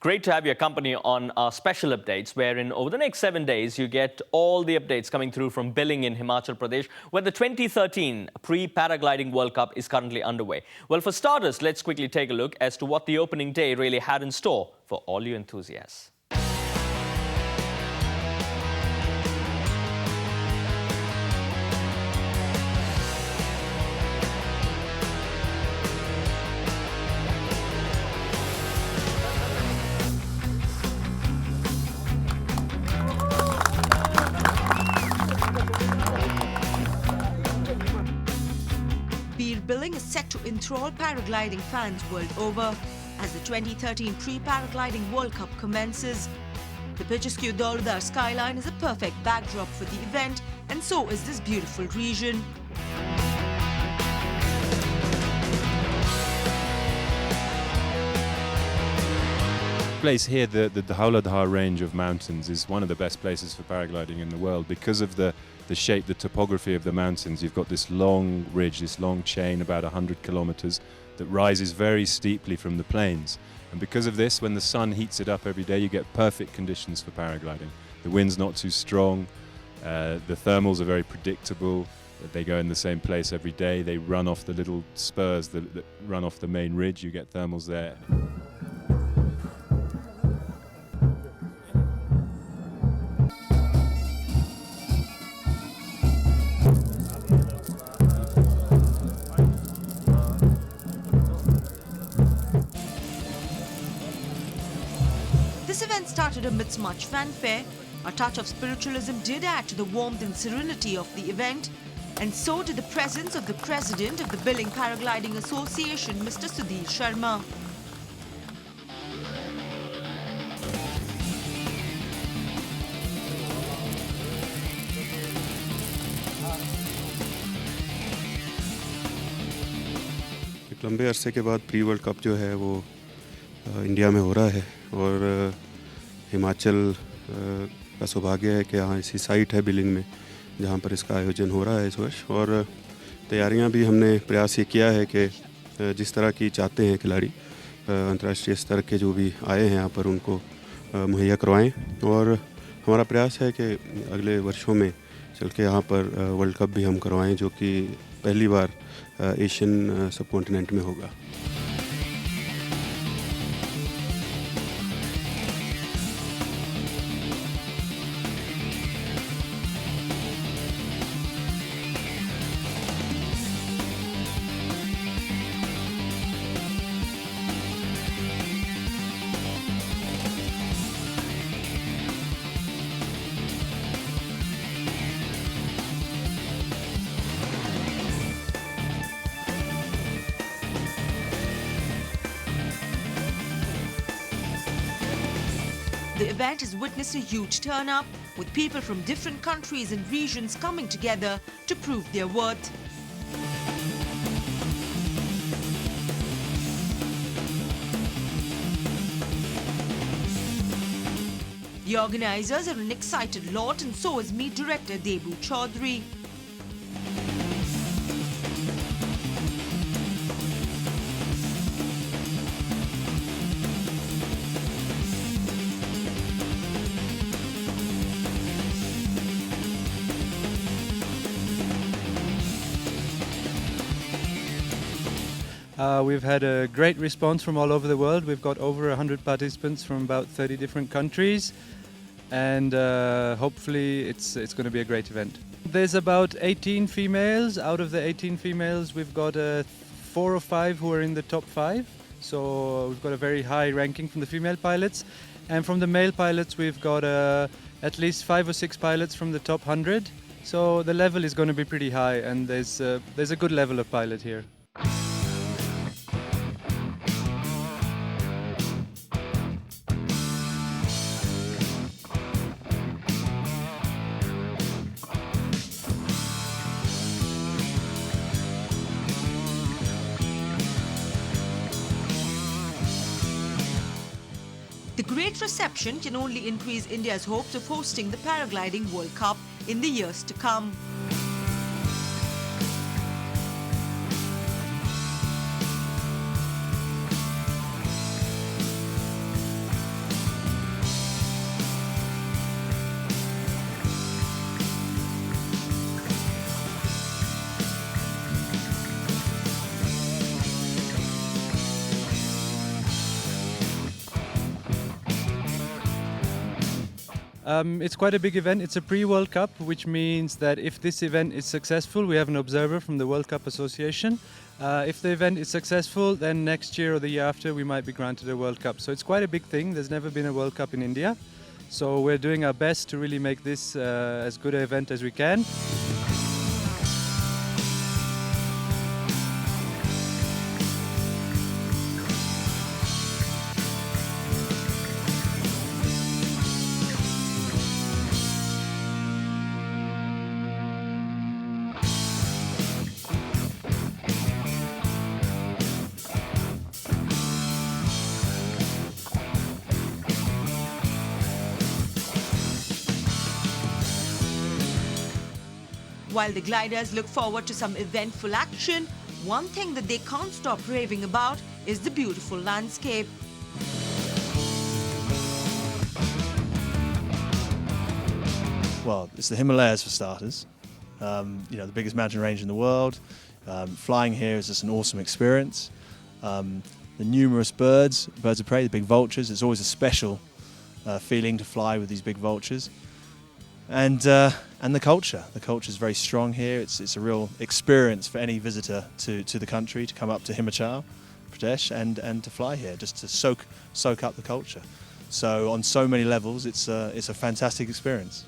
Great to have your company on our special updates, wherein over the next 7 days, you get all the updates coming through from Billing in Himachal Pradesh, where the 2013 Pre-Paragliding World Cup is currently underway. Well, for starters, let's quickly take a look as to what the opening day really had in store for all you enthusiasts. Billing is set to enthrall paragliding fans world over as the 2013 Pre-Paragliding World Cup commences. The picturesque Dauladhar skyline is a perfect backdrop for the event, and so is this beautiful region. Place here, the Dauladhar range of mountains is one of the best places for paragliding in the world because of the shape, the topography of the mountains. You've got this long ridge, this long chain, about 100 kilometers, that rises very steeply from the plains. And because of this, when the sun heats it up every day, you get perfect conditions for paragliding. The wind's not too strong, the thermals are very predictable, they go in the same place every day, they run off the little spurs that run off the main ridge, you get thermals there. This event started amidst much fanfare. A touch of spiritualism did add to the warmth and serenity of the event, and so did the presence of the president of the Billing Paragliding Association, Mr. Sudhir Sharma. एक लंबे अरसे के बाद pre world cup जो है वो India में हो रहा है और हिमाचल का सौभाग्य है कि यहाँ ऐसी साइट है बिलिंग में जहाँ पर इसका आयोजन हो रहा है इस वर्ष। और तैयारियाँ भी हमने प्रयास ये किया है कि जिस तरह की चाहते हैं खिलाड़ी अंतर्राष्ट्रीय स्तर के जो भी आए हैं यहाँ पर उनको मुहैया करवाएं। और हमारा प्रयास है कि अगले वर्षों में चल के यहाँ पर वर्ल्ड कप भी हम करवाएं, जो कि पहली बार एशियन सबकॉन्टिनेंट में होगा। The event has witnessed a huge turnout, with people from different countries and regions coming together to prove their worth. The organizers are an excited lot, and so is meet director Debu Chaudhary. We've had a great response from all over the world. We've got over 100 participants from about 30 different countries, and hopefully it's going to be a great event. There's about 18 females. Out of the 18 females, we've got 4 or 5 who are in the top 5. So we've got a very high ranking from the female pilots, and from the male pilots we've got at least 5 or 6 pilots from the top 100. So the level is going to be pretty high, and there's a good level of pilot here. The great reception can only increase India's hopes of hosting the Paragliding World Cup in the years to come. It's quite a big event. It's a pre-World Cup, which means that if this event is successful, we have an observer from the World Cup Association. If the event is successful, then next year or the year after, we might be granted a World Cup. So it's quite a big thing. There's never been a World Cup in India. So we're doing our best to really make this as good an event as we can. While the gliders look forward to some eventful action, one thing that they can't stop raving about is the beautiful landscape. Well, it's the Himalayas for starters. The biggest mountain range in the world. Flying here is just an awesome experience. The numerous birds of prey, the big vultures. It's always a special feeling to fly with these big vultures. And the culture. The culture is very strong here. It's a real experience for any visitor to the country to come up to Himachal, Pradesh, and to fly here, just to soak up the culture. So on so many levels, it's a fantastic experience.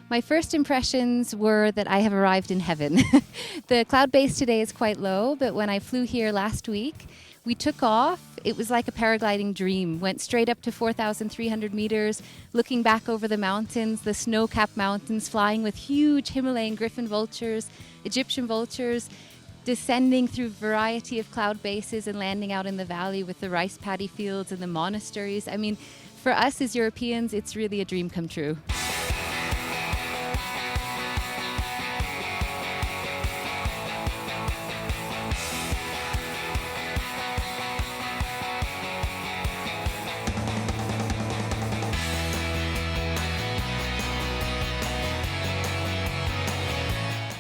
My first impressions were that I have arrived in heaven. The cloud base today is quite low, but when I flew here last week, we took off. It was like a paragliding dream. Went straight up to 4,300 meters, looking back over the mountains, the snow-capped mountains, flying with huge Himalayan griffon vultures, Egyptian vultures, descending through a variety of cloud bases and landing out in the valley with the rice paddy fields and the monasteries. I mean, for us as Europeans, it's really a dream come true.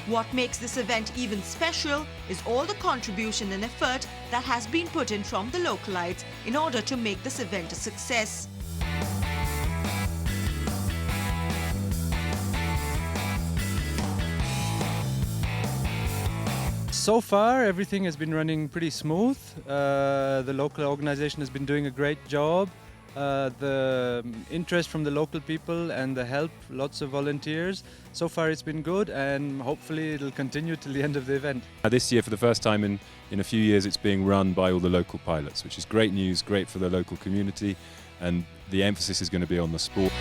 What makes this event even special is all the contribution and effort that has been put in from the localites in order to make this event a success. So far, everything has been running pretty smooth. The local organization has been doing a great job. The interest from the local people and the help, lots of volunteers. So far it's been good, and hopefully it'll continue till the end of the event. This year, for the first time in a few years, it's being run by all the local pilots, which is great news, great for the local community, and the emphasis is going to be on the sport.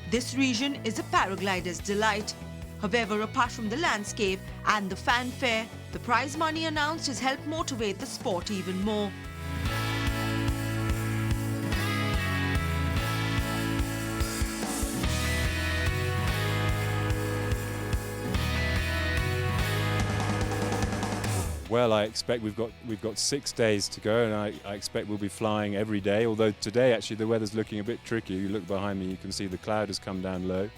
This region is a paraglider's delight. However, apart from the landscape and the fanfare, the prize money announced has helped motivate the sport even more. Well, I expect we've got 6 days to go, and I expect we'll be flying every day. Although today, actually, the weather's looking a bit tricky. You look behind me, you can see the cloud has come down low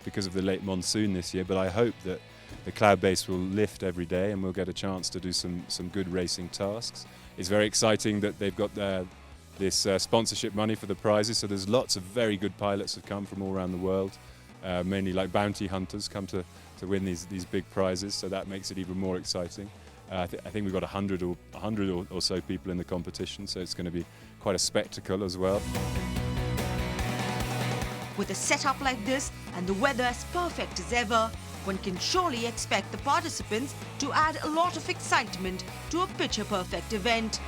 because of the late monsoon this year. But I hope that the cloud base will lift every day, and we'll get a chance to do some good racing tasks. It's very exciting that they've got this sponsorship money for the prizes. So there's lots of very good pilots have come from all around the world, mainly like bounty hunters come to win these big prizes. So that makes it even more exciting. I think we've got 100 or so people in the competition, so it's going to be quite a spectacle as well. With a setup like this and the weather as perfect as ever, one can surely expect the participants to add a lot of excitement to a picture-perfect event.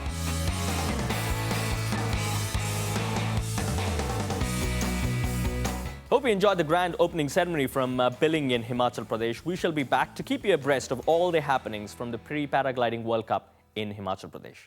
Hope you enjoyed the grand opening ceremony from Billing in Himachal Pradesh. We shall be back to keep you abreast of all the happenings from the Pre-Paragliding World Cup in Himachal Pradesh.